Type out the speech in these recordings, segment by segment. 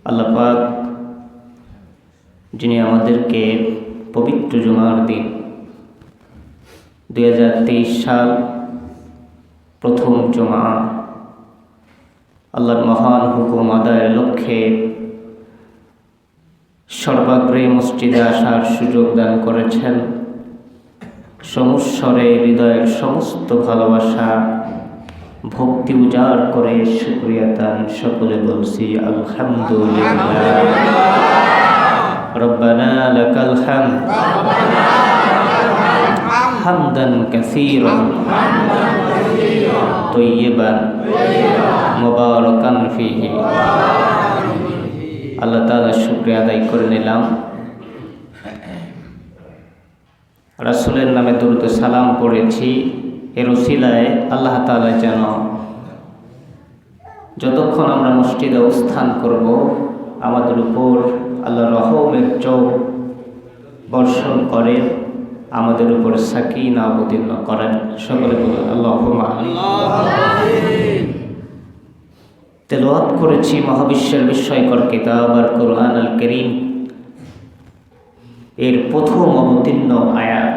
আল্লাহ পাক যিনি আমাদেরকে পবিত্র জুমার দিন 2023 সাল প্রথম জুমা আল্লাহর মহান হুকুম আদায়ের লক্ষ্যে সর্বাগ্রে মসজিদে আসার সুযোগ দান করেছেন। সমস্বরে হৃদয়ের সমস্ত ভালোবাসা ভক্তি উজাড় করে শুকরিয়া দান সকলে বলছি আলহামদুলিল্লাহ। রব্বানা লাকাল হামদ হামদান কাসীরান তাইয়িবান মুবারাকান ফীহি। আল্লাহ তাআলা শুকরিয়া আদায় করে নিলাম। রাসূলের নামে দরুদ সালাম পড়েছি। এর ওসিলায় আল্লাহ তাআলা যেন যতক্ষণ আমরা মসজিদে অবস্থান করব আমাদের উপর আল্লাহর রহমের চোখ বর্ষণ করে, আমাদের উপর সাকিনা অবতীর্ণ করেন। সকলে বলুন আল্লাহুম্মা আমিন। তেলাওয়াত করেছি মহাবিশ্বের বিস্ময়কর কিতাব আল কোরআন আল কারীম এর প্রথম অবতীর্ণ আয়াত।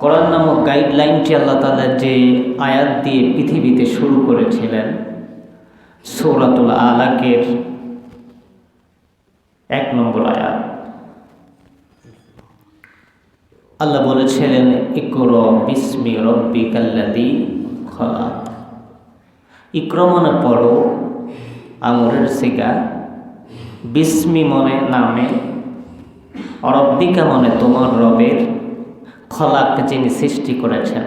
কোরআন নামক গাইডলাইনটি আল্লাহ তাআলা যে আয়াত দিয়ে পৃথিবীতে শুরু করেছিলেন, সূরাতুল আলাকের 1 নম্বর আয়াত। আল্লাহ বলেছিলেন ইকরা বিসমি রাব্বিকাল্লাযী খলাক। ইকরা মানে পড়ো, আমরের সিগা, বিসমি মনে নামে, রব্বিকা মানে তোমার রবের, খলাক যিনি সৃষ্টি করেছেন।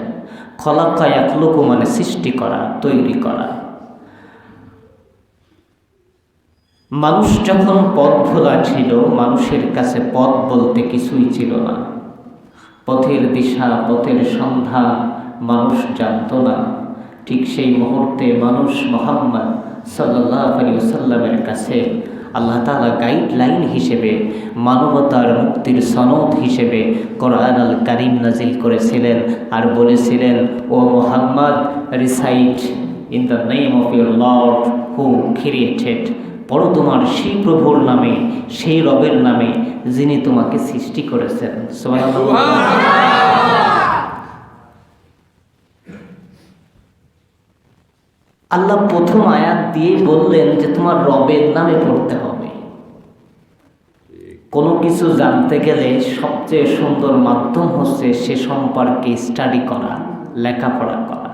খলাকা ইয়াখলুকু মানে সৃষ্টি করা, তৈরি করা। মানুষ যখন পথ ভোলা ছিল, মানুষের কাছে পথ বলতে কিছুই ছিল না। পথের দিশা, পথের সন্ধান মানুষ জানত না। ঠিক সেই মুহূর্তে মানুষ মুহাম্মদ সাল্লাল্লাহু আলাইহি ওয়াসাল্লামের কাছে আল্লাহ তাআলা গাইডলাইন হিসেবে, মানবতার মুক্তির সনদ হিসেবে কোরআন আল কারীম নাজিল করেছিলেন আর বলেছিলেন, O Muhammad, recite in the name of your lord who created. পড়ো তোমার সেই প্রভুর নামে, সেই রবের নামে যিনি তোমাকে সৃষ্টি করেছেন। সুবহানাল্লাহ। আল্লাহ প্রথম আয়াত দিয়ে বললেন যে তোমার রবের নামে পড়তে হবে। কোনো কিছু জানতে গেলে সবচেয়ে সুন্দর মাধ্যম হচ্ছে সে সম্পর্কে স্টাডি করা, লেখাপড়া করা।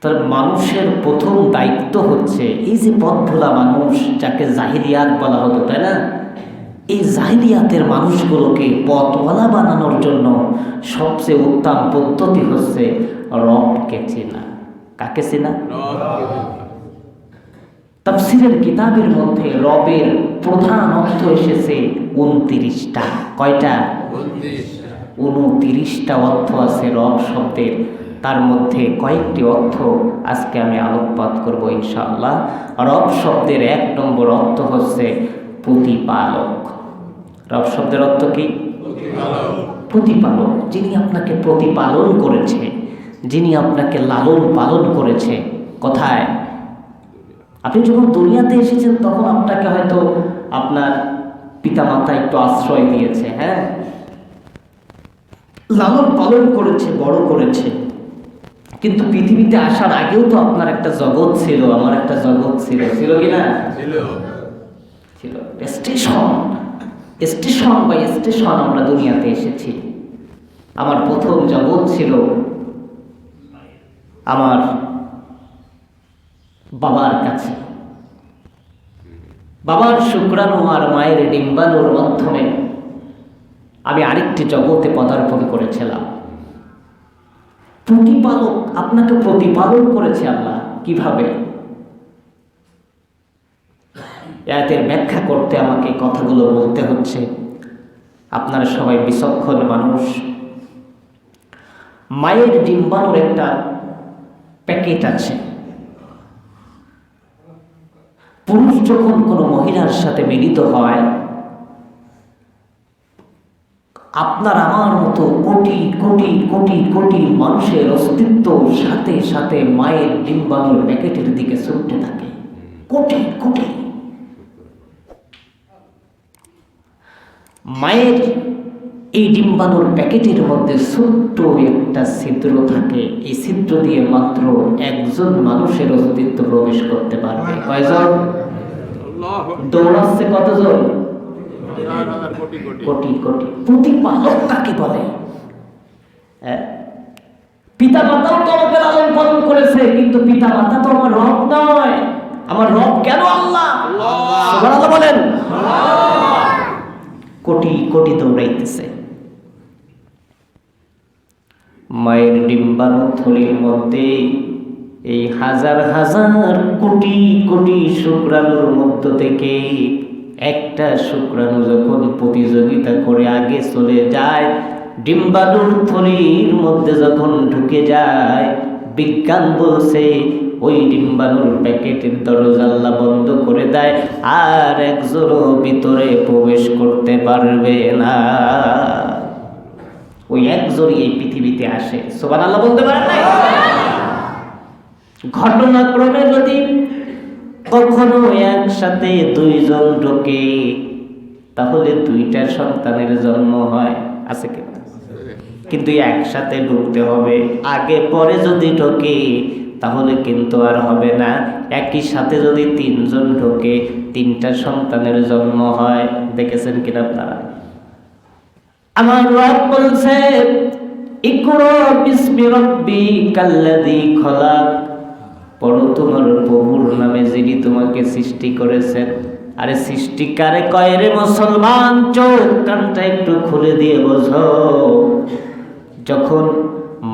তার মানুষের প্রথম দায়িত্ব হচ্ছে এই যে পথ ভোলা মানুষ, যাকে জাহিলিয়াত বলা হতো, তাই না? এই জাহিলিয়াতের মানুষগুলোকে পথওয়ালা বানানোর জন্য সবচেয়ে উত্তম পদ্ধতি হচ্ছে রবকে চেনা। কাকে চেনা? তাফসীরের কিতাবের মধ্যে রবের প্রধান অর্থ এসেছে 29টা। কয়টা? 29টা অর্থ আছে রব শব্দের। তার মধ্যে কয়েকটি অর্থ আজকে আমি আলোকপাত করব ইনশাআল্লাহ। রব শব্দের 1 নম্বর অর্থ হচ্ছে প্রতিপালক। রব শব্দের অর্থ কি? প্রতিপালক। যিনি আপনাকে প্রতিপালন করেছে, যিনি আপনাকে লালন পালন করেছে। কোথায়? আপনি যখন দুনিয়াতে এসেছেন তখন আপনাকে হয়তো আপনার পিতামাতা একটু আশ্রয় দিয়েছে, হ্যাঁ, লালন পালন করেছে, বড় করেছে। কিন্তু পৃথিবীতে আসার আগেও তো আপনার একটা জগৎ ছিল, আমার একটা জগৎ ছিল। ছিল কি না? ছিল। স্টেশন বাই স্টেশন আমরা দুনিয়াতে এসেছি। আমার প্রথম জগৎ ছিল আমার বাবার কাছে। বাবার শুক্রাণু আর মায়ের ডিম্বাণুর মাধ্যমে আমি আরেকটি জগতে পদার্পণ করেছিলাম। প্রতিপালক, আপনাকে প্রতিপালন করেছে আল্লাহ। কিভাবে? এর ব্যাখ্যা করতে আমাকে কথাগুলো বলতে হচ্ছে। আপনারা সবাই বিচক্ষণ মানুষ। মায়ের ডিম্বাণুর একটা প্যাকেট আছে। পুরুষ যখন কোনো মহিলার সাথে মিলিত হয়, আপনার আমার মতো কোটি কোটি কোটি কোটি মানুষের অস্তিত্ব সাথে সাথে মায়ের ডিম্বাণুর প্যাকেটের দিকে ছুটতে থাকে। কোটি কোটি। মায়ের এই ডিম্বাণুর প্যাকেটের মধ্যে ছোট্ট একটা ছিদ্র থাকে, এই ছিদ্র দিয়ে মাত্র একজন মানুষের অস্তিত্ব প্রবেশ করতে পারবে। কয়জন? দৌড়াচ্ছে কতজন? কোটি কোটি। প্রতিপালক কাকে বলে? পিতা মাতাও তো আমাকে লালন পালন করেছে, কিন্তু পিতা মাতা তো আমার রব নয়। আমার রব কেন? আল্লাহ। সুবহানাল্লাহ বলেন। কোটি কোটি দৌড়াইতেছে। মায়ের ডিম্বাণু থলির মধ্যে এই হাজার হাজার কোটি কোটি শুক্রাণুর মধ্য থেকে একটা শুক্রাণু যখন প্রতিযোগিতা করে আগে চলে যায়, ডিম্বাণুর থলির মধ্যে যখন ঢুকে যায়, বিজ্ঞান বলছে ওই ডিম্বাণুর প্যাকেটের দরজা আল্লাহ বন্ধ করে দেয়, আর একজনও ভিতরে প্রবেশ করতে পারবে না। ওই একজনই এই পৃথিবীতে আসে। সুবহানাল্লাহ বলতে পারেন না? ঘটনাক্রমে যদি কখনো একসাথে দুইজন ঢোকে, তাহলে দুইটা সন্তানের জন্ম হয়। আছে কি? কিন্তু একসাথে ঢুকতে হবে। আগে পরে যদি ঢোকে তাহলে কিন্তু আর হবে না। একই সাথে যদি তিনজন ঢোকে, তিনটা সন্তানের জন্ম হয়। দেখেছেন কিনা আপনারা? আমার রব বলছে, ইকরা বিসমি রাব্বিকাল্লাযী খলাক, পড়ো তোমার প্রভুর নামে যিনি তোমাকে সৃষ্টি করেছেন। আরে সৃষ্টি কারে কয় রে মুসলমান? চোখ কানটা একটু খুলে দিয়ে বোঝো। যখন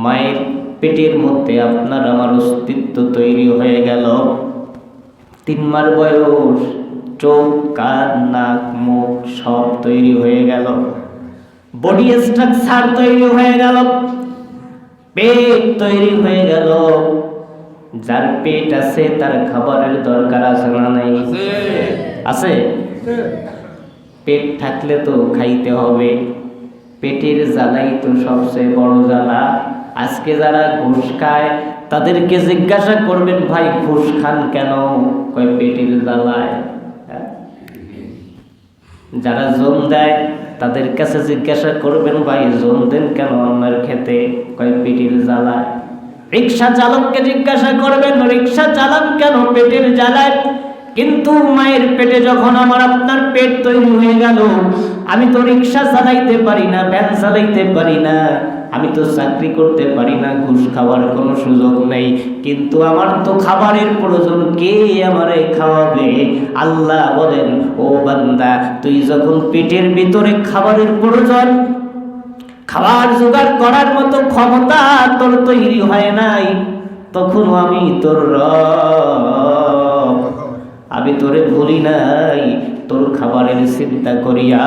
মায়ের পেটের মধ্যে আপনার আমার অস্তিত্ব তৈরি হয়ে গেল, 3 মাস বয়স, চোখ কান নাক মুখ সব তৈরি হয়ে গেল, বডি স্ট্রাকচার তৈরি হয়ে গেল, পেট তৈরি হয়ে গেল। যার পেট আছে তার খাবারের দরকার আছে না নাই? আছে। পেট থাকলে তো খাইতে হবে। পেটের জ্বালাই তো সবচেয়ে বড় জ্বালা। আজকে যারা ঘুষ খায় তাদেরকে জিজ্ঞাসা করবেন, ভাই ঘুষ খান কেন? কয় পেটের জ্বালায়। যারা জোন দেয় তাদের কাছে জিজ্ঞাসা করবেন, ভাই জোন দেন কেন আপনার খেতে? কয় পেটের জ্বালায়। রিক্সা চালককে জিজ্ঞাসা করবেন, রিক্সা চালান কেন? পেটের জ্বালায়। কিন্তু মায়ের পেটে যখন আমার আপনার পেট তৈরি হয়ে গেল, আমি তো রিক্সা চালাইতে পারি না, ভ্যান চালাইতে পারি না, আমি তো চাকরি করতে পারি না, ঘুষ খাওয়ার কোনো সুযোগ নেই, কিন্তু আমার তো খাবারের প্রয়োজন। কে আমারে খাওয়াবে? আল্লাহ বলেন, ও বান্দা, তুই যখন পেটের ভিতরে খাবারের প্রয়োজন, খাবার জোগাড় করার মতো ক্ষমতা তোর তৈরি হয় নাই, তখন আমি তোর রব, আমি তোরে ভুলি নাই। তোর খাবারের চিন্তা করিয়া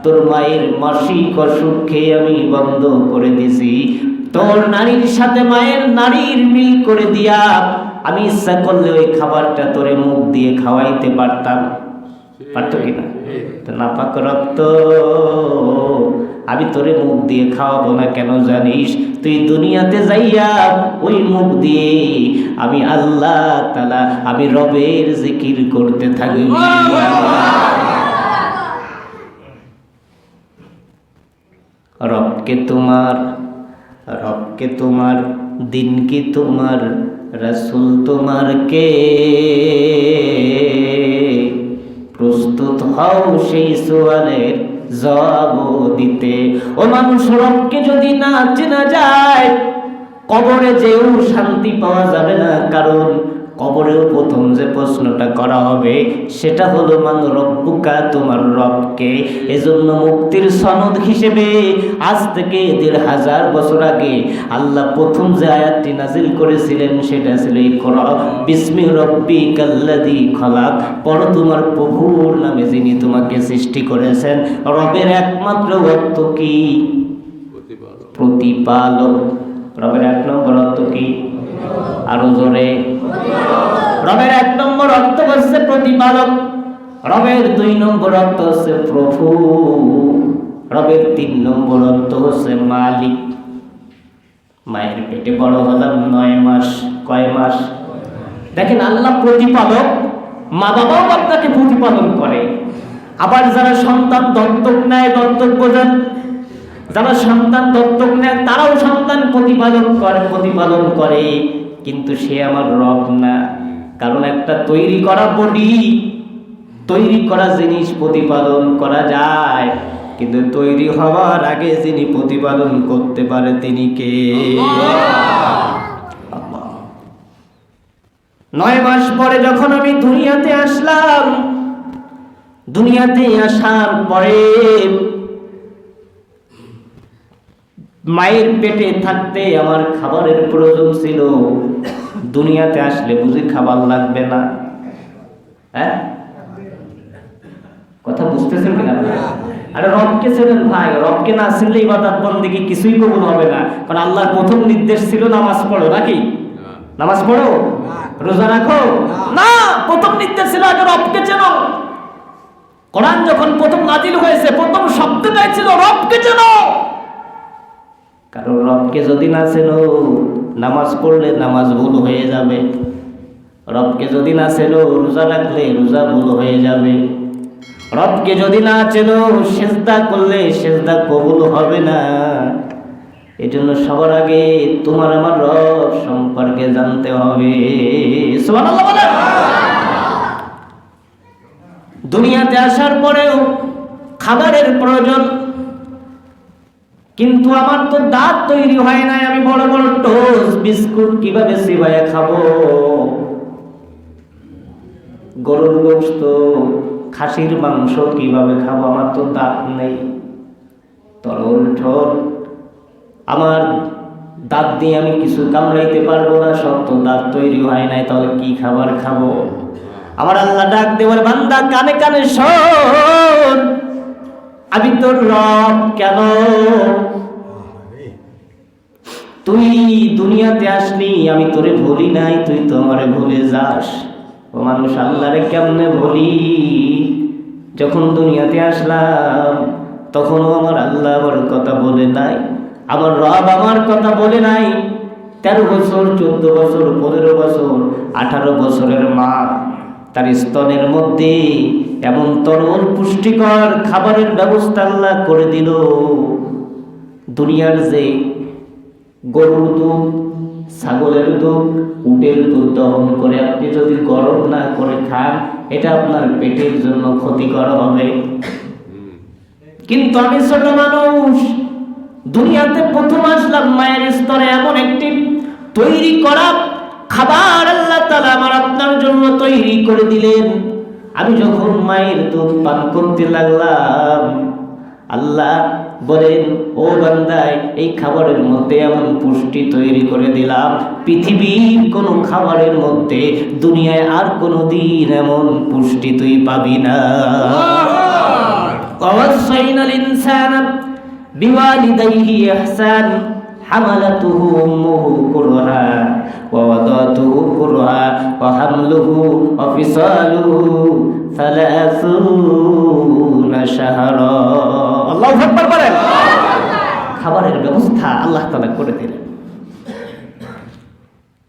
তোর মায়ের মাসিক অসুখ খেয়ে আমি বন্ধ করে দিছি। তোর নারীর সাথে মায়ের নারীর মিল করে দিয়া আমি ইচ্ছা করলে ওই খাবারটা তোরে মুখ দিয়ে খাওয়াইতে পারতাম। পারতো কিনা? নাপাক রক্ত আমি তোরে মুখ দিয়ে খাওয়াবো না কেন জানিস? তুই দুনিয়াতে যাইয়া ওই মুখ দিয়ে আমি আল্লাহ তাআলা, আমি রবের জিকির করতে থাকবি। রবকে তোমার, দিন কি তোমার, রাসূল তোমার কে? প্রস্তুত হও সেই সওয়ালের জবাব দিতে। ও মানুষ, রবকে যদি না চেনা যায়, কবরে যেও শান্তি পাওয়া যাবে না। কারণ কবরেও প্রথম যে প্রশ্নটা করা হবে সেটা হলো, মান রব্বুকা, তোমার রবকে। এজন্য মুক্তির সনদ হিসেবে আজ থেকে 1500 বছর আগে আল্লাহ প্রথম যে আয়াতটি নাজিল করেছিলেন সেটা ছিল, ইকরা বিসমি রাব্বিকাল্লাযী খলাক, পড়ো তোমার প্রভুর নামে যিনি তোমাকে সৃষ্টি করেছেন। রবের একমাত্র অর্থ কি? প্রতিপালক। রবের 1 নম্বর অর্থ কি? আরো জোরে। রবের 1 নম্বর অর্থ হচ্ছে প্রতিপালক। রবের 2 নম্বর অর্থ হচ্ছে প্রভু। রবের 3 নম্বর অর্থ হচ্ছে মালিক। মায়ের পেটে বড় হলাম 9 মাস। কয় মাস? দেখেন, আল্লাহ প্রতিপালক, মা বাবাও আপনাকে প্রতিপালন করে। আবার যারা সন্তান দত্তক নেয়, দত্তক বোঝেন, যারা সন্তান দত্তক নেয় তারাও সন্তান প্রতিপালন করে, কিন্তু সে আমার রব না। কারণ একটা তৈরি করা বডি, তৈরি করা জিনিস প্রতিপালন করা যায়, কিন্তু তৈরি হওয়ার আগে যিনি প্রতিপালন করতে পারে তিনি কে? 9 মাস পরে যখন আমি দুনিয়াতে আসলাম, দুনিয়াতে আসার পরে মায়ের পেটে থাকতে আমার খাবারের প্রয়োজন ছিল। দুনিয়াতে আসলে বুঝি খাবার লাগবে না? হ্যাঁ, কথা বুঝতেছেন কিনা? আরে রবকে ছিলেন ভাই, রবকে না চিনলে ইবাদত বন্দেগী কিছুই কবুল হবে না। কারণ আল্লাহর প্রথম নির্দেশ ছিল নামাজ পড়ো, নাকি? নামাজ পড়ো, রোজা রাখো না, প্রথম নির্দেশ ছিল আগে রবকে চেনো। কোরআন যখন প্রথম নাজিল হয়েছে প্রথম শব্দটাই ছিল রবকে চেনো। কারণ রবকে যদি না চেনো, নামাজ পড়লে নামাজ ভুল হয়ে যাবে। রবকে যদি না চেনো, রোজা রাখলে রোজা ভুল হয়ে যাবে। রবকে যদি না চেনো, সেজদা করলে সেজদা কবুল হবে না। এজন্য সবার আগে তোমার আমার রব সম্পর্কে জানতে হবে। সুবহানাল্লাহ বলেন। দুনিয়াতে আসার পরেও খাবারের প্রয়োজন, কিন্তু আমার তো দাঁত তৈরি হয় নাই। আমি বড় বড় টোস্ট বিস্কুট কিভাবে চিবাইয়া খাবো? গরুর গোশত, খাসির মাংস কিভাবে খাবো? আমার তো দাঁত নেই। তরল ঠোঁট, আমার দাঁত দিয়ে আমি কিছু কামড়াইতে পারবো না, সব তো দাঁত তৈরি হয় নাই, তাহলে কি খাবার খাবো? আমার আল্লাহ ডাক দেওয়ার বান্দা কানে কানে শোন, আমি তোর রব। কেন? তুই দুনিয়াতে আসলি, আমি তোরে ভুলি নাই, তুই তো আমারে ভুলে যাস। ও মানুষ, আল্লাহরে কেমনে ভুলি? যখন দুনিয়াতে আসলাম তখনও আমার আল্লাহ আমার কথা বলে নাই, আমার রব আমার কথা বলে নাই। 13 বছর, 14 বছর, 15 বছর, 18 বছরের মা, তার স্তনের মধ্যে এমন তরল পুষ্টিকর খাবারের ব্যবস্থা আল্লাহ করে দিল। দুনিয়ার যে গরুর দুধ, ছাগলের দুধ, উটের দুধ দহন করে আপনি যদি গরম না করে খান, এটা আপনার পেটের জন্য ক্ষতিকর হবে। কিন্তু আমি ছোট মানুষ, দুনিয়াতে প্রথম আসলাম মায়ের স্তরে, এমন একটি তৈরি করা খাবার আল্লাহ তাআলা আমার আপনার জন্য তৈরি করে দিলেন। আমি যখন মায়ের দুধ পান করতে লাগলাম, আল্লাহ বলেন, ও বান্দায়, এই খাবারের মধ্যে এমন পুষ্টি তৈরি করে দিলাম, পৃথিবীর কোন খাবারের মধ্যে দুনিয়ায় আর কোনদিন এমন পুষ্টি তুই পাবি না। ওয়াসাইনাল ইনসানা বিওয়ালিদাইহি ইহসান হামালাতুহু উম্মুহু কুরহা ওয়া ওয়াদাতুহু কুরহা ওয়া হামলুহু ওয়া ফিসালুহু 30 শাহরা। আল্লাহু আকবার বলেন। খাবারের ব্যবস্থা আল্লাহ তাআলা করে দিলেন।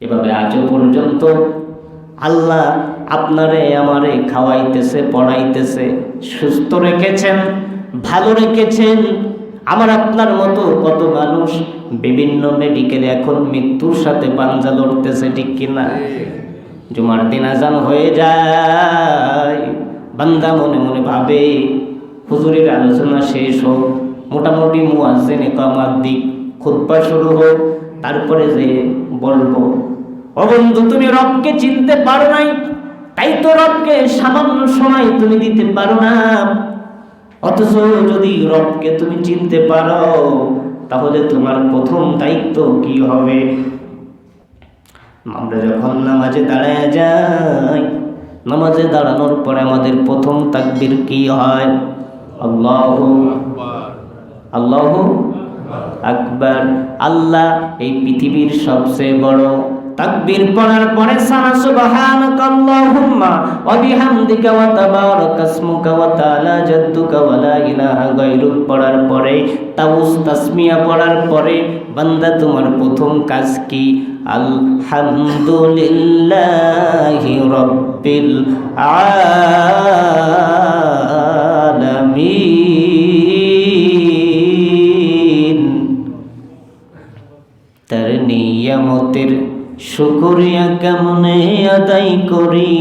এভাবে আজও পর্যন্ত আল্লাহ আপনারে আমারে খাওয়াইতেছে, পড়াইতেছে, সুস্থ রেখেছেন, ভালো রেখেছেন। আমার আপনার মতো কত মানুষ বিভিন্ন মেডিকেলে এখন মৃত্যুর সাথে পাঞ্জা লড়তেছে, ঠিক কিনা? জুমার দিন আজান হয়ে যায়, বান্দা মনে মনে ভাবে হুজুরের আলোচনা শেষ হোক, মোটামুটি মুয়াজ্জিন ইকামাত দিক, খুতবা শুরু হোক, তারপরে যে বলবো, ও বন্ধু তুমি রবকে চিনতে পারো নাই, তাই তো রবকে সামান্য সময় তুমি দিতে পারো না। অথচ যদি রবকে তুমি চিনতে পারো, তাহলে তোমার প্রথম দায়িত্ব কি হবে? আমরা যখন নামাজে দাঁড়ায় যাই, নামাজে দাঁড়ানোর পরে আমাদের প্রথম তাকবীর কি হয়? আল্লাহু আকবার, আল্লাহু আকবার। আল্লাহ এই পৃথিবীর সবচেয়ে বড়, তাকবীর পড়ার পরে সানা সুবহানাকাল্লাহুম্মা ওয়া বিহামদিকা ওয়া তাবারাকাসমুকা ওয়া তাআলা জাদ্দুকা ওয়া লা ইলাহা গায়রুক পড়ার পরে তাউস তাসমিয়া পড়ার পরে বান্দা তোমার প্রথম কাজ কি? আলহামদুলিল্লাহি রাব্বিল আলামিন। তার নিয়ামতের শুকরিয়া কেমনে আদায় করি,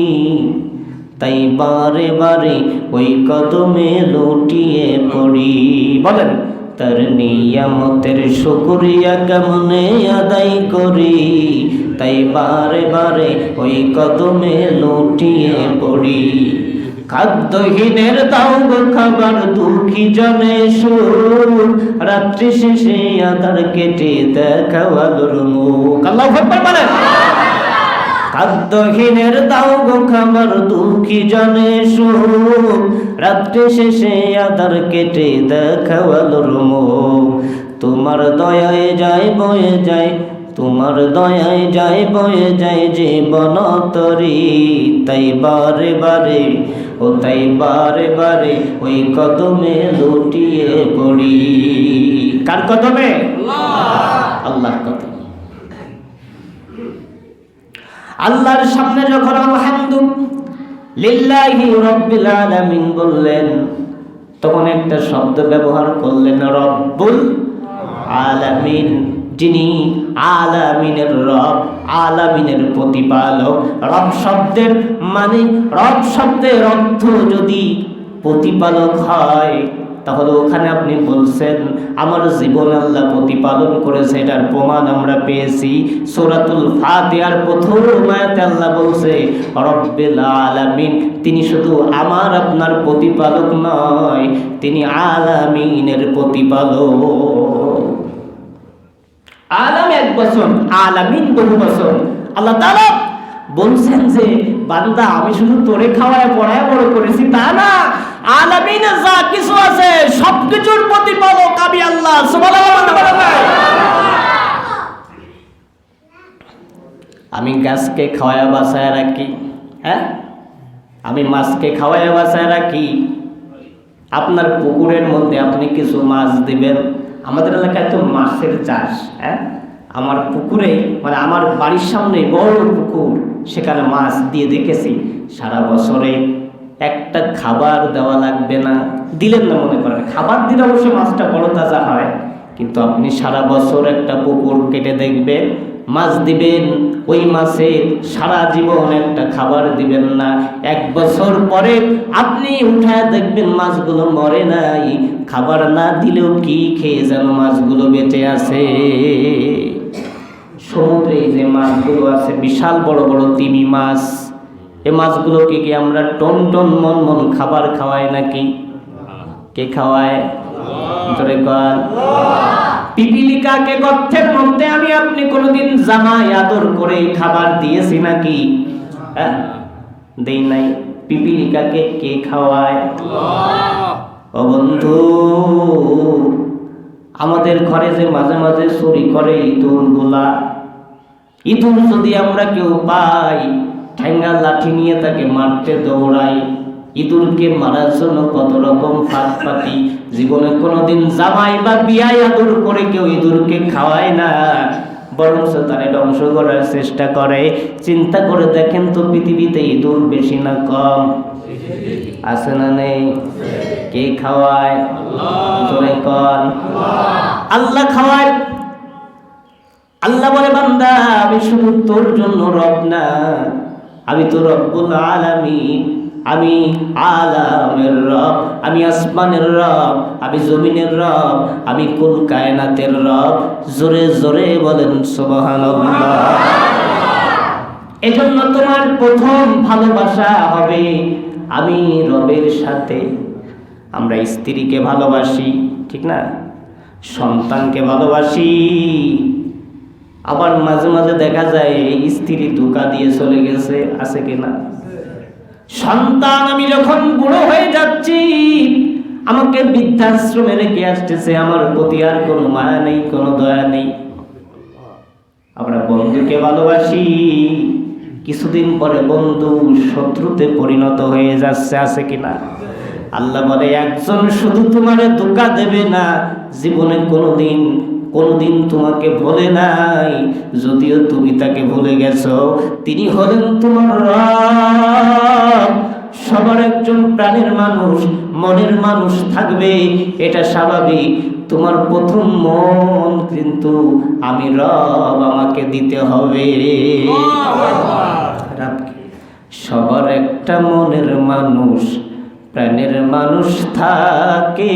তাই বারে বারে ওই কদমে লুটিয়ে পড়ি। বলেন, তার নিয়ামতের শুকরিয়া কেমনে আদায় করি, তাই বারে বারে ওই কদমে লুটিয়ে পড়ি। খাদ্যহীনের দাও গো খাবার, দুঃখী জনে সুর, রাত্রি শেষে আধার কেটে দেখাও আলোর মুখ। আল্লাহু আকবার বলেন। খাদ্যহীনের দাও গো খাবার, দুঃখী জনে সুর, রাত্রি শেষে আধার কেটে দেখাও আলোর মুখ। তোমার দয়ায় যায় বয়ে যায়, তোমার দয়ায় যায় বয়ে যায় জীবন তরি, তাই বারে বারে ও তাই বারে বারে ওই কদমে লুটিয়ে পড়ি। কার কদমে? আল্লাহর কদমে। আল্লাহর সামনে যখন আলহামদুলিল্লাহি রাব্বিল আলামিন বললেন, তখন একটা শব্দ ব্যবহার করলেন, রব্বুল আলামিন, যিনি আলামিনের রব, আলামিনের প্রতিপালক। রব শব্দের মানে, রব শব্দের অর্থ যদি প্রতিপালক হয়, তাহলে ওখানে আপনি বলছেন আমার জীবন আল্লাহ প্রতিপালন করেছে, এটার প্রমাণ আমরা পেয়েছি। সূরাতুল ফাতিহার প্রথম আয়াতে আল্লাহ বলছে রব্বিল আলামিন, তিনি শুধু আমার আপনার প্রতিপালক নয়, তিনি আলামিনের প্রতিপালক। আলাম এক বছর, আলামিন বহু বছর। আল্লাহ তাআলা বলছেন যে বান্দা আমি শুধু তোরে খাওয়ায় পড়ায় বড় করেছি তা না, আলামিনে যা কিছু আছে সবকিছুর প্রতিপালক আমি আল্লাহ। সুবহানাল্লাহ। আমি গাছকে খাওয়ায় বাঁচায় রাখি, হ্যাঁ, আমি মাছকে খাওয়ায় বাঁচায় রাখি। আপনার পুকুরের মধ্যে আপনি কিছু মাছ দিবেন। আমাদের এলাকায় তো মাছের চাষ, হ্যাঁ, আমার পুকুরে মানে আমার বাড়ির সামনে বড় পুকুর, সেখানে মাছ দিয়ে দেখেছি সারা বছরে একটা খাবার দেওয়া লাগবে না, দিলেন না মনে করেন, খাবার দিলে অবশ্যই মাছটা বড় তাজা হয়, কিন্তু আপনি সারা বছর একটা পুকুর কেটে দেখবেন, মাছ দিবেন, ওই মাছে সারা জীবন একটা খাবার দিবেন না, এক বছর পরে আপনি উঠায় দেখবেন মাছগুলো মরে নাই, খাবার না দিলেও কি খেয়ে যেন মাছগুলো বেঁচে আছে। সমুদ্রে যে মাছগুলো আছে বিশাল বড় বড় তিমি মাছ, এই মাছগুলোকে কি আমরা টন টন মন মন খাবার খাওয়াই নাকি? কে খাওয়ায়? জোরে কর। পিপিলিকাকে গর্তের মধ্যে আমি আপনি কোনোদিন জামাই আদর করে খাবার দিয়েছি নাকি? হ্যাঁ, দেই নাই। পিপিলিকাকে কে খাওয়ায়? ও বন্ধু, আমাদের ঘরে যে মাঝে মাঝে চুরি করে ইঁদুর গুলা, ইঁদুর যদি আমরা কেউ পাই, ঠ্যাঙ্গা লাঠি নিয়ে তাকে মারতে দৌড়াই। ইঁদুরকে মারার জন্য কত রকম ফাঁদ পাতি। জীবনে কোনোদিন জামাই বা বিয়ায় আদর করে কেউ ইঁদুরকে খাওয়ায় না, বরং তারে ধ্বংস করার চেষ্টা করে। চিন্তা করে দেখেন তো, পৃথিবীতে ইঁদুর বেশি না কম? আছে না নেই? কে খাওয়ায়? জোরে কর। আল্লাহ খাওয়ায়। আল্লাহ বলে বান্দা আমি শুধু তোর জন্য রব না, আমি তো রব্বুল আলামিন, আমি আলামের রব, আমি আসমানের রব, আমি জমিনের রব, আমি কুল কায়নাতের রব। জোরে জোরে বলেন সুবহানাল্লাহ। এজন্য তোমার প্রথম ভালোবাসা হবে আমি রবের সাথে। আমরা স্ত্রীকে ভালোবাসি, ঠিক না? সন্তানকে ভালোবাসি, আবার মাঝে মাঝে দেখা যায় স্ত্রী ধোঁকা দিয়ে চলে গেছে, আছে কিনা? সন্তান আমি যখন বুড়ো হয়ে যাচ্ছি, আমাকে বৃদ্ধাশ্রমে রেখে আসতেছে, আমার প্রতি আর কোনো মায়া নেই, কোনো দয়া নেই। আমরা বন্ধুকে ভালোবাসি, কিছুদিন পরে বন্ধু শত্রুতে পরিণত হয়ে যাচ্ছে, আছে কিনা? আল্লাহ বলে একজন শুধু তোমারে ধোঁকা দেবে না, জীবনে কোনোদিন তোমাকে ভুলে নাই, যদিও তুমি তাকে ভুলে গেছো। তিনি হলেন তোমার রব। সবার একজন প্রাণের মানুষ, মনের মানুষ থাকবে, এটা স্বাভাবিক। তোমার প্রথম মন কিন্তু আমি রব, আমাকে দিতে হবে। সবার একটা মনের মানুষ, প্রাণের মানুষ থাকে,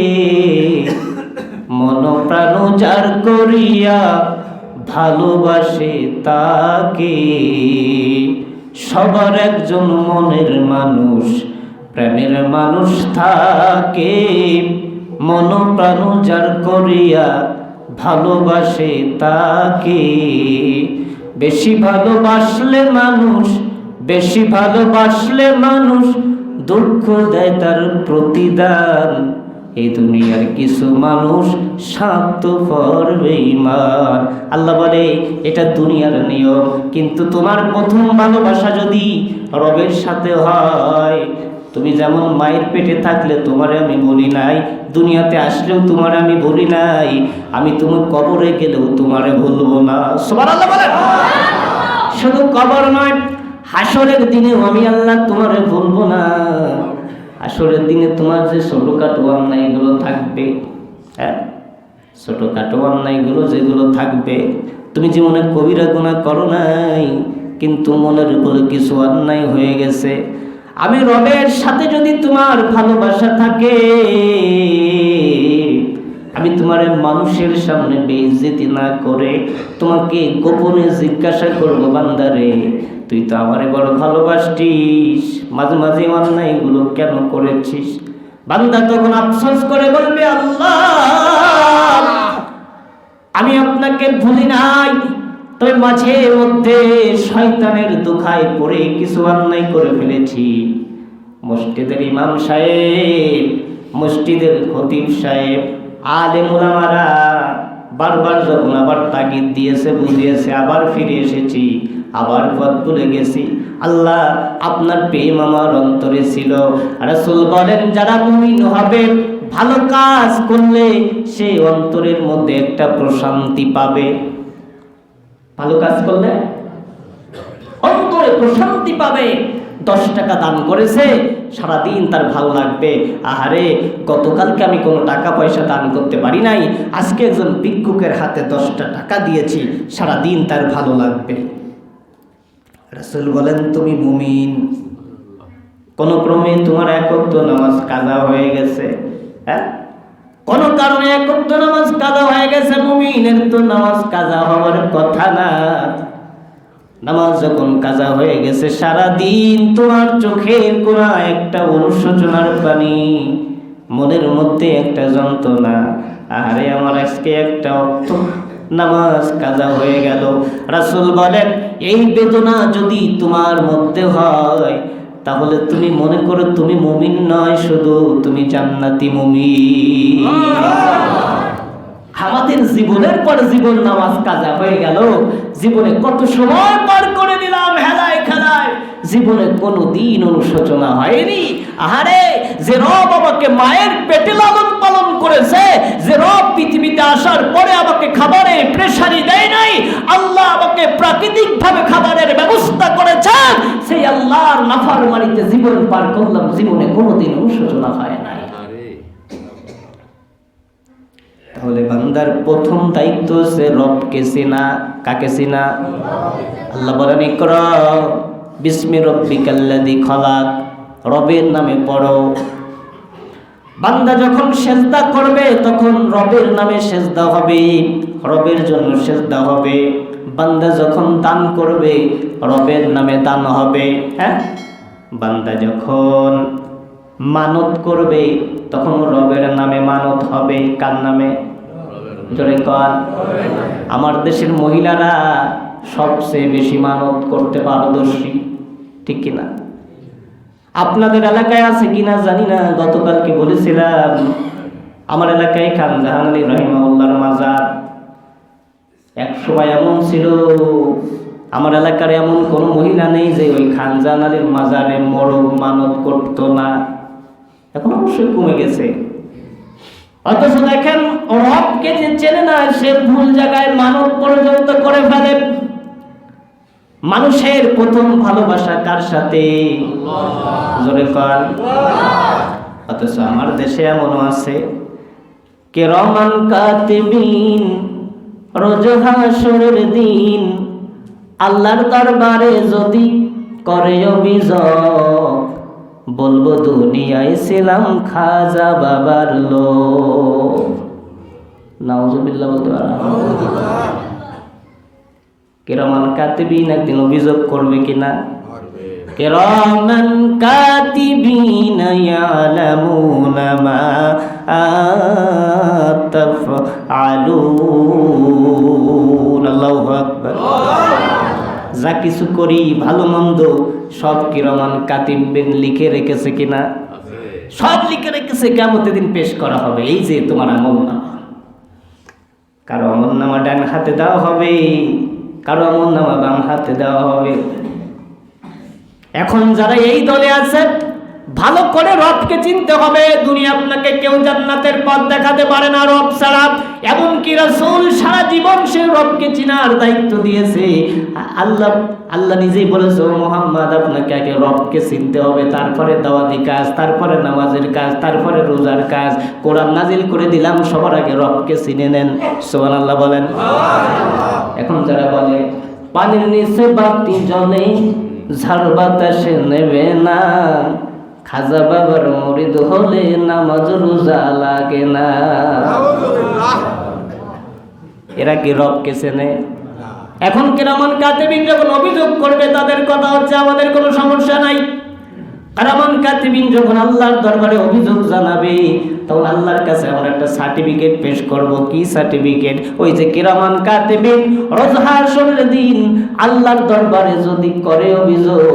মন প্রাণ যার করিয়া ভালোবাসে তাকে। সবার একজন মনের মানুষ, প্রাণের মানুষ থাকে, মন প্রাণ যার করিয়া ভালোবাসে তাকে। বেশি ভালোবাসলে মানুষ দুঃখ দেয় তার প্রতিদান। এই দুনিয়ার কিছু মানুষ স্বার্থপর বেঈমান। আল্লাহ বলে এটা দুনিয়ার নিয়ম, কিন্তু তোমার প্রথম ভালোবাসা যদি রবের সাথে হয়, তুমি যেমন মায়ের পেটে থাকলে তোমারে আমি বলি নাই, দুনিয়াতে আসলেও তোমারে আমি বলি নাই, আমি তুমি কবরে গেলেও তোমারে ভুলবো না। সুবহানাল্লাহ বলেন। শুধু কবর নয়, হাসরের দিনেও আমি আল্লাহ তোমারে ভুলবো না। হাসরের দিনে তোমার যে ছোটখাটো অন্যায়গুলো থাকবে, হ্যাঁ, ছোটখাটো অন্যায়গুলো যেগুলো থাকবে, তুমি জীবনে কবিরা গুনাহ করো নাই, কিন্তু মনের উপরে কিছু অন্যায় হয়ে গেছে, আমি রবের সাথে যদি তোমার ভালোবাসা থাকে, আমি তোমার মানুষের সামনে বেইজ্জতি না করে তোমাকে গোপনে জিজ্ঞাসা করবো, বান্দারে তুই তো আমারে বড় ভালোবাসতিস, মাঝে মাঝে অন্যায়গুলো কেন করেছিস? বান্দা তখন আফসোস করে বলবে, আল্লাহ আমি আপনাকে ভুলি নাই, তবে মাঝে মধ্যে শয়তানের দোহায় পড়ে কিছু অন্যায় করে ফেলেছি। মসজিদের ইমাম সাহেব, মসজিদের খতিব সাহেব, আলেম ওলামারা বারবার যখন আবার তাগিদ দিয়েছে, বুঝিয়েছে, আবার ফিরে এসেছি, আবার পথ ভুলে গেছি। আল্লাহ আপনার প্রেম আমার অন্তরে ছিল। রাসূল বলেন যারা মুমিন হবে, ভালো কাজ করলে সে অন্তরের মধ্যে একটা প্রশান্তি পাবে। ভালো কাজ করলে অন্তরে প্রশান্তি পাবে। 10 টাকা দান করেছে, সারাদিন তার ভালো লাগবে, আহারে গতকালকে আমি কোনো টাকা পয়সা দান করতে পারি নাই, আজকে একজন ভিক্ষুকের হাতে 10টা টাকা দিয়েছি, সারাদিন তার ভালো লাগবে। রাসূল বলেন তুমি মুমিন, কোন ক্রমে তোমার এক ওয়াক্ত নামাজ কাজা হয়ে গেছে, হ্যাঁ, কোন কারণে এক ওয়াক্ত নামাজ কাজা হয়ে গেছে, মুমিনের তো নামাজ কাজা হওয়ার কথা না। নামাজ যখন কাজা হয়ে গেছে, সারাদিন তোমার চোখের কোণায় একটা অনুশোচনার পানি, মনের মধ্যে একটা যন্ত্রণা, আরে আমার আজকে একটা অর্থ নামাজ কাজা হয়ে গেল। রাসূল বলেন এই বেদনা যদি তোমার মধ্যে হয়, তাহলে তুমি মনে করো তুমি মুমিন নয়, শুধু তুমি জান্নাতি মুমিন। আমাদের জীবনের পর জীবন নামাজ কাজা হয়ে গেল, জীবনে কত সময় পার করে দিলাম হেলায় খেলায়, জীবনে কোনোদিন অনুশোচনা হয়নি। আহারে যে রব আমাকে মায়ের পেটে লালন পালন করেছে, যে রব পৃথিবীতে আসার পরে আমাকে খাবারের প্রেসারি দেয় নাই, আল্লাহ আমাকে প্রাকৃতিক ভাবে খাবারের ব্যবস্থা করেছেন, সেই আল্লাহর নাফরমানিতে জীবন পার করলাম, জীবনে কোনোদিন অনুশোচনা হয় নাই। তাহলে বান্দার প্রথম দায়িত্ব হচ্ছে রবকে চেনা। কাকে চেনা? আল্লাহ বলেন ইকরা বিসমি রব্বিকাল্লাযী খলাক, রবের নামে পড়ো। বান্দা যখন সেজদা করবে তখন রবের নামে সেজদা হবে, রবের জন্য সেজদা হবে। বান্দা যখন দান করবে রবের নামে দান হবে, হ্যাঁ। বান্দা যখন মানত করবে তখন রবের নামে মানত হবে। কার নামে? জোরে কর। আমার দেশের মহিলারা সবচেয়ে বেশি মানত করতে পারদর্শী, ঠিক কিনা? আপনাদের এলাকায় আছে কিনা জানি না, গতকালকে বলেছিলাম আমার এলাকায় খান জাহান আলী রহিমাহুল্লাহর মাজার, এক সময় এমন ছিল, আমার এলাকার এমন কোনো মহিলা নেই যে ওই খানজাহান আলীর মাজারে মরক মানত করতো না। এখন অবশ্যই কমে গেছে। অথচ দেখেন রবকে যে চেনে না সে ভুল জায়গায় মানত পর্যন্ত করে ফেলে। মানুষের প্রথম ভালোবাসা কার সাথে? জোরে কর। অথচ আমার দেশে এমনও আছে কিরামান কাতিবিন, রোজ হাসরের দিন আল্লাহর দরবারে যদি করে অভিযোগ, বলবো দুনিয়ায় ছিলাম খাজা বাবার লোক। নাউজুবিল্লাহ বলতে পারা। কিরামান কাতিবিন একদিন অভিযোগ করবে কিনা? কিরামান কাতিবিন ইয়ালামুনা মা তাফআলুন। আল্লাহু আকবার। যা কিছু করি ভালো মন্দ সব কিরামান কাতিবিন লিখে রেখেছে কিনা? সব লিখে রেখেছে, কিয়ামতের দিন পেশ করা হবে। এই যে তোমার আমলনামা, কারো আমলনামা ডান হাতে দেওয়া হবে, কারো আমলনামা বাম হাতে দেওয়া হবে। এখন যারা এই দলে আছে, ভালো করে রবকে চিনতে হবে। দুনিয়া আপনাকে কেউ জান্নাতের পথ দেখাতে পারে না রব ছাড়া। এমনকি রাসূল সারা জীবন সে রবকে চিনার দায়িত্ব দিয়েছে। আল্লাহ নিজেই বলেছে, ও মুহাম্মদ আপনাকে আগে রবকে চিনতে হবে, তারপরে দাওয়াতি কাজ, তারপরে নামাজের কাজ, তারপরে রোজার কাজ। কোরআন নাজিল করে দিলাম, সবার আগে রবকে চিনে নেন। সুবহানাল্লাহ বলেন। এখন যারা বলে পানির নিচে বাতি জ্বলে ঝড় বাতাসে নেবে না, খাজা বাবার মুরিদ হলে নামাজ রোজা লাগে না, এরা কি রবকে চেনে? এখন কিরামান কাতিবিন যখন অভিযোগ করবে, তাদের কথা হচ্ছে আমাদের কোনো সমস্যা নাই। কিরামান কাতিবিন যখন আল্লাহর দরবারে অভিযোগ জানাবে, তখন আল্লাহর কাছে আমরা একটা সার্টিফিকেট পেশ করব। কি সার্টিফিকেট? ওই যে কিরামান কাতিবিন রোজ হাসরের দিন আল্লাহর দরবারে যদি করে অভিযোগ,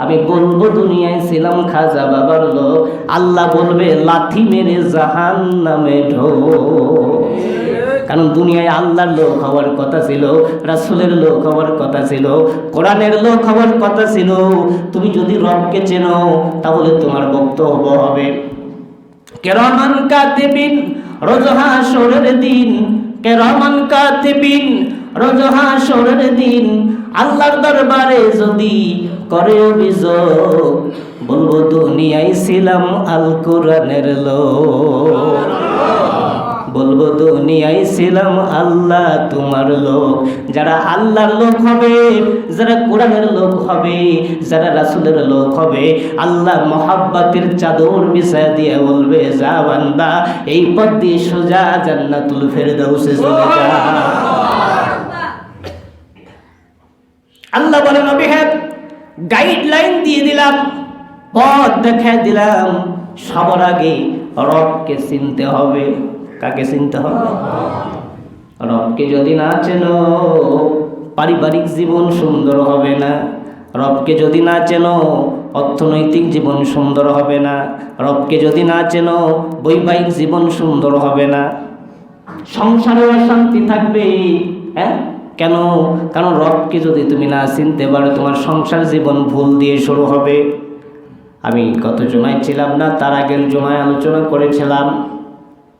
আমি বলবো দুনিয়ায় ছিলাম খাজা বাবার লোক, আল্লাহ বলবে লাথি মেরে জাহান্নামে ঢোক। কারণ দুনিয়ায় আল্লাহর লোক হওয়ার কথা ছিল, রাসূলের লোক হওয়ার কথা ছিল, কোরআনের লোক হওয়ার কথা ছিল। তুমি যদি রবকে চেনো তাহলে তোমার বক্তব্য হবে কিরামান কাতিবিন রোজ হাসরের দিন, কিরামান কাতিবিন রোজ হাসরের দিন আল্লাহর দরবারে যদি করে অভিযোগ, বলবো দুনিয়ায় ছিলাম আল কোরআনের লোক, বলবো দুনিয়ায় ছিলাম আল্লাহ তোমার লোক। যারা আল্লাহর লোক হবে, যারা কোরআনের লোক হবে, যারা রাসূলের লোক হবে, আল্লাহ মহাব্বতের চাদর বিছায়া দিয়ে বলবে, যা বান্দা এই পথ দিয়ে সোজা জান্নাতুল ফেরদাউসে চলে যা। আল্লাহ বলেন, নবী হ্যাঁ গাইডলাইন দিয়ে দিলাম, পথ দেখায় দিলাম। সবার আগে রবকে চিনতে হবে। কাকে চিনতে হবে? রবকে যদি না চেনো, পারিবারিক জীবন সুন্দর হবে না। রবকে যদি না চেনো, অর্থনৈতিক জীবন সুন্দর হবে না। রবকে যদি না চেনো, বৈবাহিক জীবন সুন্দর হবে না। সংসারে অশান্তি থাকবে। হ্যাঁ, কেন? কারণ রবকে যদি তুমি না চিনতে পারো, তোমার সংসার জীবন ভুল দিয়ে শুরু হবে। আমি গত জুমায় ছিলাম না, তার আগের জুমায় আলোচনা করেছিলাম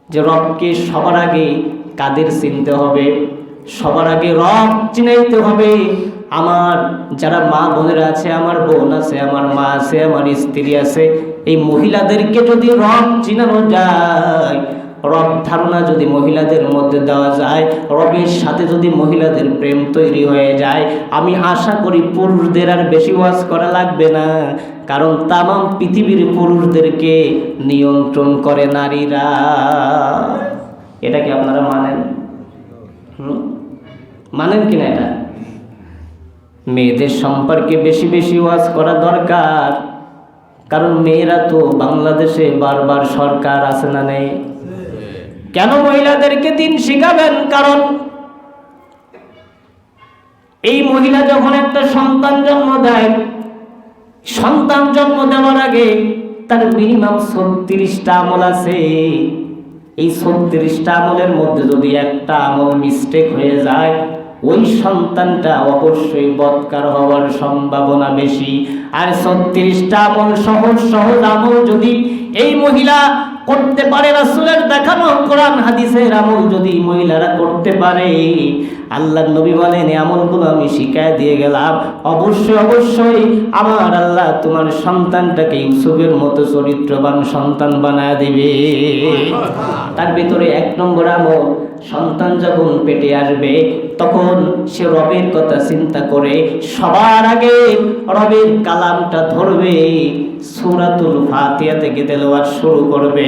যে রবকে সবার আগে কাদের চিনতে হবে? সবার আগে রব চিনাইতে হবে। আমার যারা মা বোনেরা আছে, আমার বোন আছে, আমার মা আছে, আমার স্ত্রী আছে, এই মহিলাদেরকে যদি রব চিনানো যায়, রব ধারণা যদি মহিলাদের মধ্যে দেওয়া যায়, রবের সাথে যদি মহিলাদের প্রেম তৈরি হয়ে যায়, আমি আশা করি পুরুষদের আর বেশি ওয়াজ করা লাগবে না। কারণ তামাম পৃথিবীর পুরুষদেরকে নিয়ন্ত্রণ করে নারীরা। এটা কি আপনারা মানেন? মানেন কিনা এটা? মেয়েদের সম্পর্কে বেশি বেশি ওয়াজ করা দরকার। কারণ মেয়েরা তো বাংলাদেশে বারবার সরকার আছে না নেই? কেন মহিলাদেরকে দিন শিখাবেন? কারণ এই মহিলা যখন একটা সন্তান জন্ম দেয়, সন্তান জন্ম দেওয়ার আগে তার মিনিমাম 36টা আমল আছে। এই 36টা আমলের মধ্যে যদি একটা আমল মিস্টেক হয়ে যায়, ওই সন্তানটা অবশ্যই বদকার হওয়ার সম্ভাবনা বেশি। আর 36টা আমল, সহজ সহজ আমল যদি এই মহিলা করতে পারে, রাসূলের দেখানো কোরআন হাদিসের আমল যদি মহিলারা করতে পারে, আল্লাহর নবী বলেন এই আমলগুলো আমি শিখায় দিয়ে গেলাম, অবশ্যই অবশ্যই আমার আল্লাহ তোমার সন্তানটাকে ইউসুফের মতো চরিত্রবান সন্তান বানায় দিবে। তার ভিতরে 1 নম্বর আমল, সন্তান যখন পেটে আসবে তখন সে রবের কথা চিন্তা করে সবার আগে রবের কালামটা ধরবে, সূরাতুল ফাতিহা থেকে তেলাওয়াত শুরু করবে।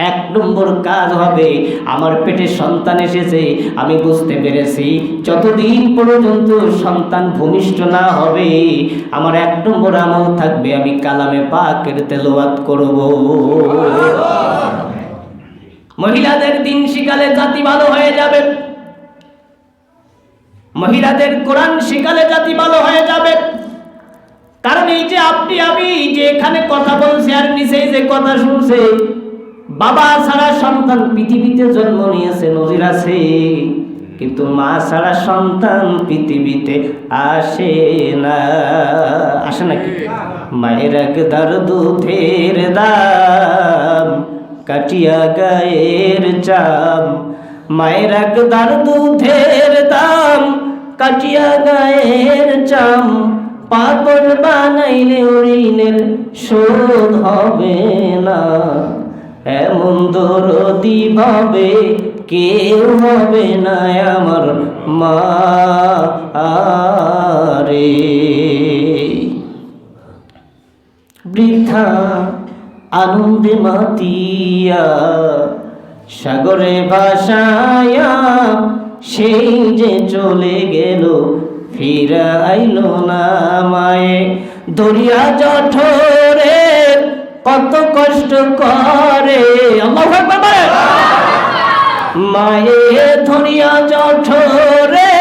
1 নম্বর কাজ হবে, আমার পেটে সন্তান এসেছে, আমি বুঝতে পেরেছি যতদিন পর্যন্ত সন্তান ভূমিষ্ঠ না হবে আমার 1 নম্বর আমল থাকবে আমি কালামে পাকের তেলাওয়াত করব। মহিলাদের দিন শিখালে জাতি ভালো হয়ে যাবে, মহিলাদের কোরআন শিখালে জাতি ভালো হয়ে যাবে। কারণ এই যে আপনি আমি যে এখানে কথা বলছি আর নিচে যে কথা শুনছে, বাবা ছাড়া সন্তান পৃথিবীতে জন্ম নিয়েছে নজির আছে, কিন্তু মা ছাড়া সন্তান পৃথিবীতে আসে না। আসে নাকি? মায়ের একদার দুধের দাম কাটিয়া গায়ের চাম, মায়ের একদার দুধের দাম কাটিয়া গায়ের চাম, পাগল বানাইলে ঋণের শোধ হবে না, এমন দরদি ভাবে কেউ হবে না আমার মা রে। বৃদ্ধা আনন্দে মাতিয়া সাগরে ভাসায়া সেই যে চলে গেল ফিরা আইলো না। মায়ে দরিয়া জঠরে কত কষ্ট করে, আল্লাহু আকবার, মায়ে ধরিয়া জঠরে,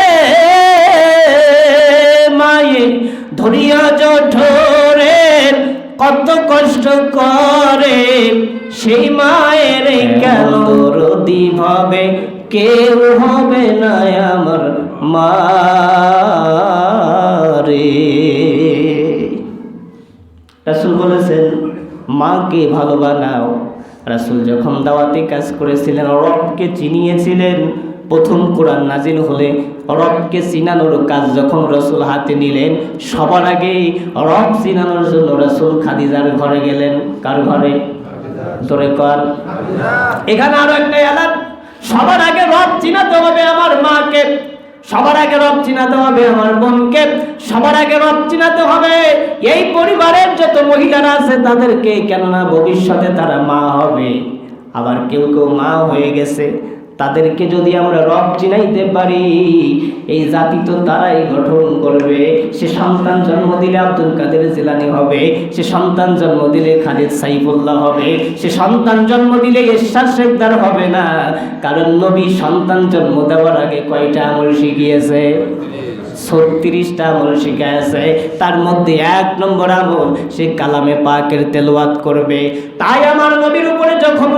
মায়ে ধরিয়া জঠরে কত কষ্ট করে, সেই মায়ের কেন দরদি ভাবে কেউ হবে না আমার মা রে। রাসূল বলেছেন মাকে ভালো বানাও। রাসূল যখন দাওয়াতি কাজ করেছিলেন, রবকে চিনিয়েছিলেন, প্রথম কোরআন নাজিল হলে রবকে চিনানোর কাজ যখন রাসূল হাতে নিলেন, সবার আগে রব চিনানোর জন্য রাসূল খাদিজার ঘরে গেলেন। কার ঘরে? জোরে কর। এখানে আরো একটা এলান, সবার আগে রব চিনাতে হবে আমার মাকে, সবার আগে রব চিনাতে হবে আমার বোনকে, সবার আগে রব চিনাতে হবে এই পরিবারের যত মহিলারা আছে তাদেরকে, কেননা ভবিষ্যতে তারা মা হবে। আবার কেউ কেউ মা হয়ে গেছে, তাদেরকে যদি আমরা রব চিনাইতে পারি এই জাতি তো তারাই গঠন করবে। সে সন্তান জন্ম দিলে আব্দুল কাদের জিলানী হবে, সে সন্তান জন্ম দিলে খালিদ সাইফুল্লাহ হবে, সে সন্তান জন্ম দিলে এরশাদ শেখদার হবে না। কারণ নবী সন্তান জন্ম দেওয়ার আগে কয়টা আমল শিখিয়েছে? 36টা আমল শিখাইছে। তার মধ্যে 1 নম্বর আমল সে কালামে পাকের তেলাওয়াত করবে। তাই আমার নবীর উপরে যখন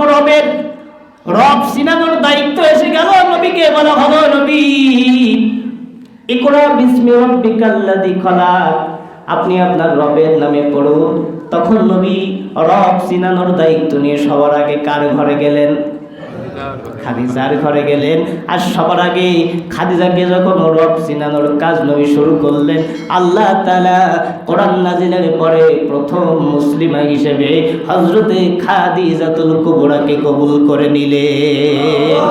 রব চিনানোর দায়িত্ব এসে গেল, নবীকে বলা হলো নবী ইকরা বিসমি রাব্বিকাল্লাযী খলাক, আপনি আপনার রবের নামে পড়ুন। তখন নবী রব চিনানোর দায়িত্ব নিয়ে সবার আগে কার ঘরে গেলেন? খাদিজার ঘরে গেলেন। আর সবার আগে খাদিজাকে যখন রব চিনানোর কাজ নবী শুরু করলেন, আল্লাহ তাআলা কোরআন নাজিলের পরে প্রথম মুসলিমা হিসেবে হযরতে খাদিজাতুল কুবরাকে কবুল করে নিলেন।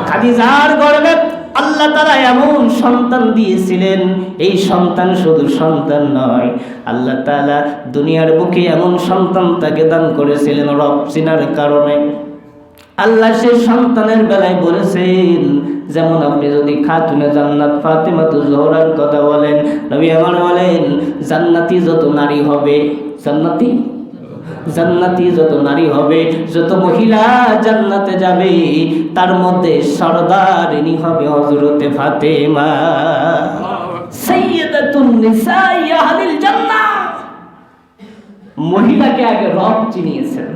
খাদিজার গর্ভে আল্লাহ তাআলা এমন সন্তান দিয়েছিলেন, এই সন্তান শুধু সন্তান নয়, আল্লাহ তাআলা দুনিয়ার বুকে এমন সন্তান তাকে দান করেছিলেন রব চিনার কারণে। আল্লাহ সে সন্তানের বেলায় বলেছেন, যেমন আপনি যদি খাতুনে জান্নাত ফাতেমাতুজ জোহরার কথা বলেন, নবী আমার বলেন জান্নাতি যত নারী হবে, জান্নাতি যত নারী হবে, যত মহিলা জান্নাতে যাবে, তার মধ্যে সরদারিনী হবে হযরতে ফাতেমা, সাইয়্যিদাতুন নিসাই আহলিল জান্নাহ। মহিলাকে আগে রব চিনিয়েছেন।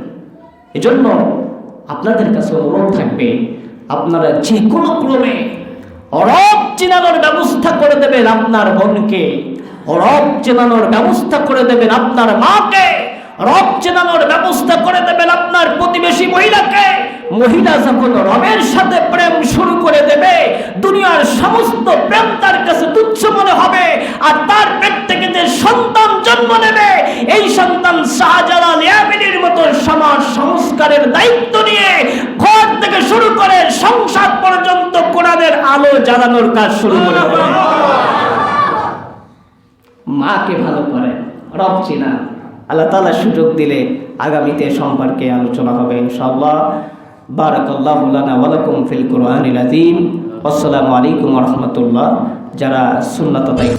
এজন্য আপনাদের কাছে অনুরোধ থাকবে, আপনারা যে কোনো ক্রমে রব চেনানোর ব্যবস্থা করে দেবেন আপনার বোনকে, রব চেনানোর ব্যবস্থা করে দেবেন আপনার মাকে, রব চেনানোর ব্যবস্থা করে দেবেন আপনার প্রতিবেশী মহিলাকে। মহিলা যখন রবের সাথে প্রেম শুরু করে দেবে, দুনিয়ার সমস্ত প্রেম তার কাছে তুচ্ছ মনে হবে। আর তার পেট থেকে যে সন্তান জন্ম নেবে, এই সন্তান শাহজালাল ইয়ামিনীর মতো সমাজ সংস্কারের দায়িত্ব নিয়ে ঘর থেকে শুরু করে সংসার পর্যন্ত কোরআনের আলো জ্বালানোর কাজ শুরু করে দেবে। মাকে ভালো করেন, রব চিনা। আল্লাহ তাআলা সুযোগ দিলে আগামীতে সম্পর্কে আলোচনা হবে ইনশাআল্লাহ। বারাকাল্লাহু লানা ওয়া লাকুম ফিল কুরআনিল আযীম। আসসালামু আলাইকুম ওয়া রাহমাতুল্লাহ। যারা সুন্নাত আদায়